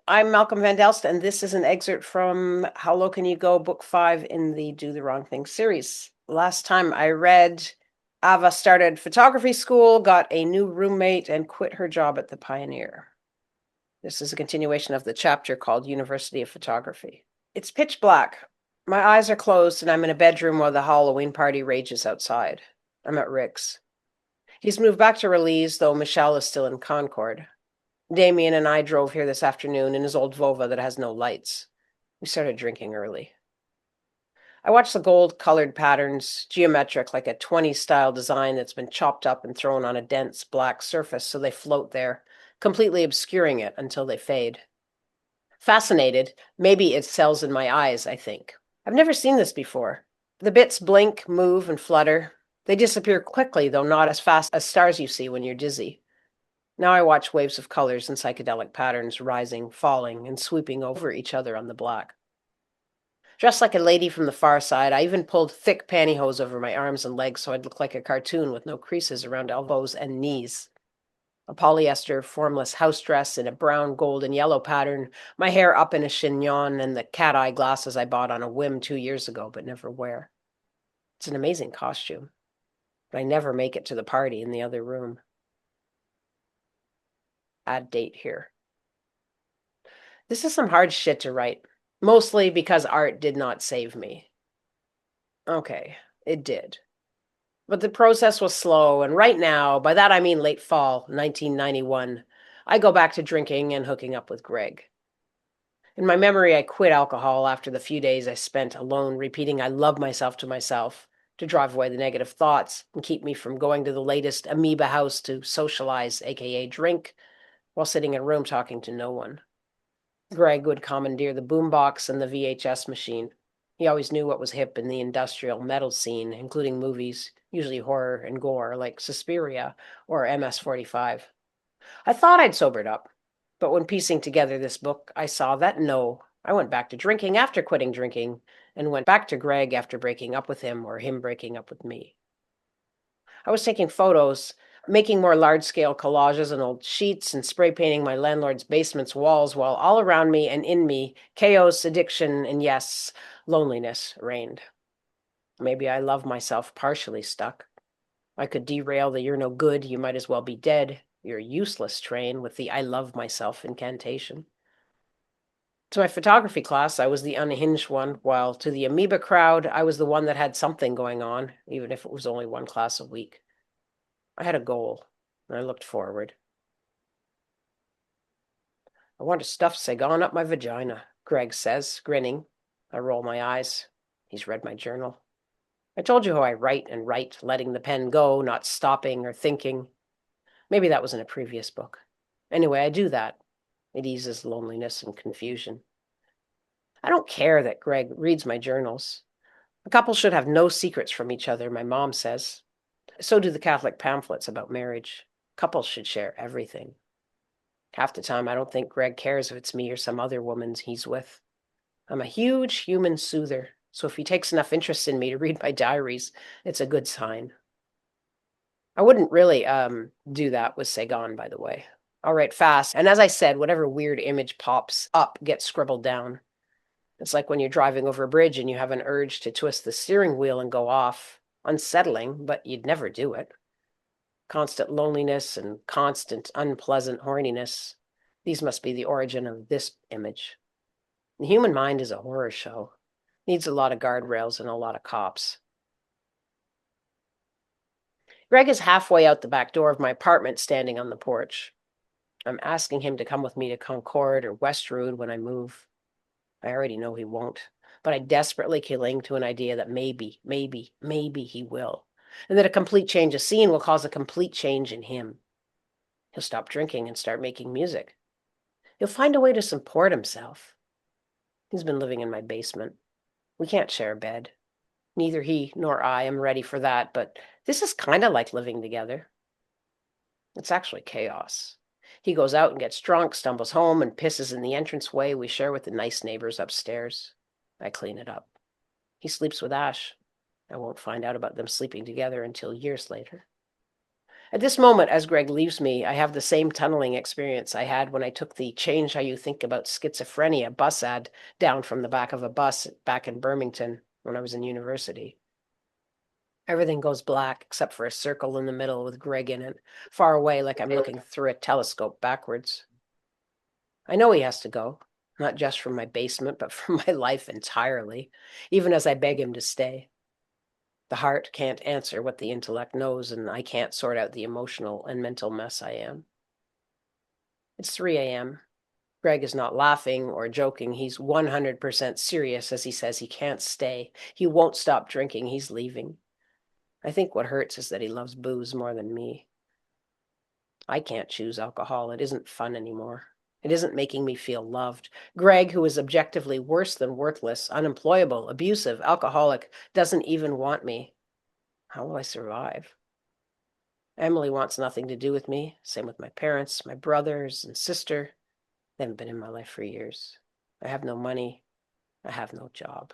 I'm Malcolm Van Delst, and this is an excerpt from How Low Can You Go, Book 5 in the Do the Wrong Thing series. Last time I read, Ava started photography school, got a new roommate, and quit her job at the Pioneer. This is a continuation of the chapter called University of Photography. It's pitch black. My eyes are closed, and I'm in a bedroom while the Halloween party rages outside. I'm at Rick's. He's moved back to Release, though Michelle is still in Concord. Damien and I drove here this afternoon in his old Vova that has no lights. We started drinking early. I watched the gold-colored patterns, geometric like a 20s style design that's been chopped up and thrown on a dense black surface so they float there, completely obscuring it until they fade. Fascinated, maybe it sells in my eyes, I think. I've never seen this before. The bits blink, move, and flutter. They disappear quickly, though not as fast as stars you see when you're dizzy. Now I watch waves of colors and psychedelic patterns rising, falling, and sweeping over each other on the black. Dressed like a lady from the far side, I even pulled thick pantyhose over my arms and legs so I'd look like a cartoon with no creases around elbows and knees. A polyester, formless house dress in a brown, gold, and yellow pattern, my hair up in a chignon, and the cat-eye glasses I bought on a whim 2 years ago but never wear. It's an amazing costume, but I never make it to the party in the other room. Add date here. This is some hard shit to write, mostly because art did not save me. Okay, it did. But the process was slow, and right now, by that I mean late fall, 1991, I go back to drinking and hooking up with Greg. In my memory, I quit alcohol after the few days I spent alone repeating I love myself to myself to drive away the negative thoughts and keep me from going to the latest amoeba house to socialize, aka drink, while sitting in a room talking to no one. Greg would commandeer the boombox and the VHS machine. He always knew what was hip in the industrial metal scene, including movies, usually horror and gore, like Suspiria or MS-45. I thought I'd sobered up, but when piecing together this book, I saw that no, I went back to drinking after quitting drinking, and went back to Greg after breaking up with him or him breaking up with me. I was taking photos, making more large-scale collages on old sheets, and spray painting my landlord's basement's walls while all around me and in me, chaos, addiction, and yes, loneliness reigned. Maybe I love myself partially stuck. I could derail the "you're no good, you might as well be dead, you're useless" train with the "I love myself" incantation. To my photography class, I was the unhinged one, while to the amoeba crowd, I was the one that had something going on, even if it was only one class a week. I had a goal, and I looked forward. "I want to stuff Sagan up my vagina," Greg says, grinning. I roll my eyes. He's read my journal. I told you how I write and write, letting the pen go, not stopping or thinking. Maybe that was in a previous book. Anyway, I do that. It eases loneliness and confusion. I don't care that Greg reads my journals. A couple should have no secrets from each other, my mom says. So do the Catholic pamphlets about marriage. Couples should share everything. Half the time, I don't think Greg cares if it's me or some other woman he's with. I'm a huge human soother, so if he takes enough interest in me to read my diaries, it's a good sign. I wouldn't really do that with Sagan, by the way. I'll write fast, and as I said, whatever weird image pops up gets scribbled down. It's like when you're driving over a bridge and you have an urge to twist the steering wheel and go off. Unsettling, but you'd never do it. Constant loneliness and constant unpleasant horniness. These must be the origin of this image. The human mind is a horror show. Needs a lot of guardrails and a lot of cops. Greg is halfway out the back door of my apartment, standing on the porch. I'm asking him to come with me to Concord or Westrood when I move. I already know he won't, but I desperately cling to an idea that maybe he will, and that a complete change of scene will cause a complete change in him. He'll stop drinking and start making music. He'll find a way to support himself. He's been living in my basement. We can't share a bed. Neither he nor I am ready for that, but this is kind of like living together. It's actually chaos. He goes out and gets drunk, stumbles home, and pisses in the entranceway we share with the nice neighbors upstairs. I clean it up. He sleeps with Ash. I won't find out about them sleeping together until years later. At this moment, as Greg leaves me, I have the same tunneling experience I had when I took the Change How You Think About Schizophrenia bus ad down from the back of a bus back in Birmingham when I was in university. Everything goes black except for a circle in the middle with Greg in it, far away like I'm looking through a telescope backwards. I know he has to go, not just from my basement, but from my life entirely, even as I beg him to stay. The heart can't answer what the intellect knows, and I can't sort out the emotional and mental mess I am. It's 3 a.m. Greg is not laughing or joking. He's 100% serious as he says he can't stay. He won't stop drinking. He's leaving. I think what hurts is that he loves booze more than me. I can't choose alcohol. It isn't fun anymore. It isn't making me feel loved. Greg, who is objectively worse than worthless, unemployable, abusive, alcoholic, doesn't even want me. How will I survive? Emily wants nothing to do with me. Same with my parents, my brothers and sister. They haven't been in my life for years. I have no money. I have no job.